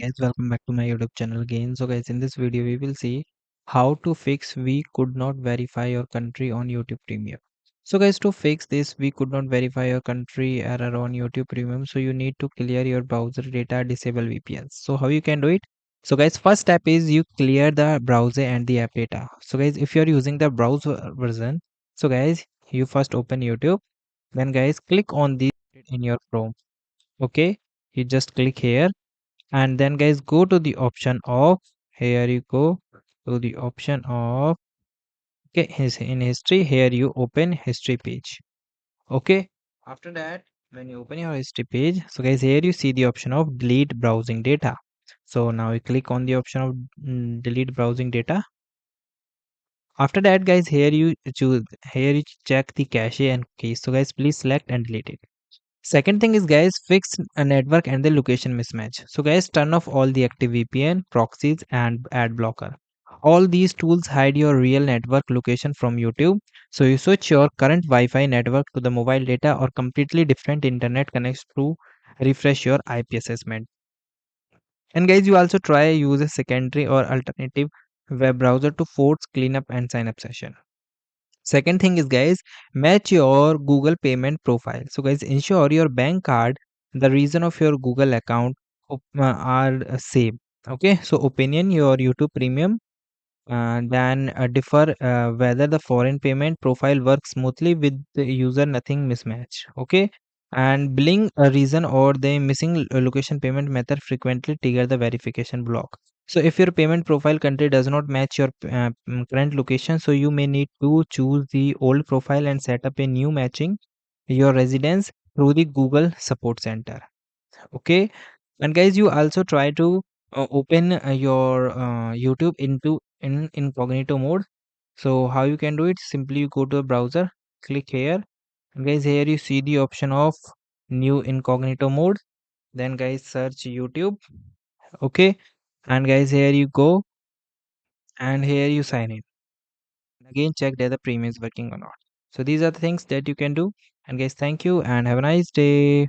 guys, welcome back to my YouTube channel again. So guys, in this video we will see how to fix we could not verify your country on YouTube Premium. So guys, to fix this we could not verify your country error on YouTube Premium, so you need to clear your browser data, disable VPNs. So how you can do it? So guys, first step is you clear the browser and the app data. So guys, if you are using the browser version, so guys, you first open YouTube, then guys click on this in your Chrome. Okay, you just click here, and then guys go to the option of, here you go to the option of, okay, in history, here you open history page. Okay, after that, when you open your history page, so guys, here you see the option of delete browsing data. So now you click on the option of delete browsing data. After that guys, here you choose, here you check the cache and cookies. So guys, please select and delete it. Second thing is guys, fix a network and the location mismatch. So guys, turn off all the active VPN, proxies and ad blocker. All these tools hide your real network location from YouTube. So you switch your current Wi-Fi network to the mobile data or completely different internet connects to refresh your IP assessment. And guys, you also try use a secondary or alternative web browser to force cleanup and sign up session. Second thing is guys, match your Google payment profile. So guys, ensure your bank card, the reason of your Google account are same. Okay, so opinion your YouTube Premium, then differ whether the foreign payment profile works smoothly with the user, nothing mismatch. Okay, and billing a reason or the missing location payment method frequently trigger the verification block. So if your payment profile country does not match your current location, so you may need to choose the old profile and set up a new matching your residence through the Google support center. Okay, and guys, you also try to open your YouTube into in incognito mode. So how you can do it? Simply you go to a browser, click here, and guys, here you see the option of new incognito mode. Then guys, search YouTube. Okay, and guys, here you go, and here you sign in. Again, check that the premium is working or not. So these are the things that you can do. And guys, thank you and have a nice day.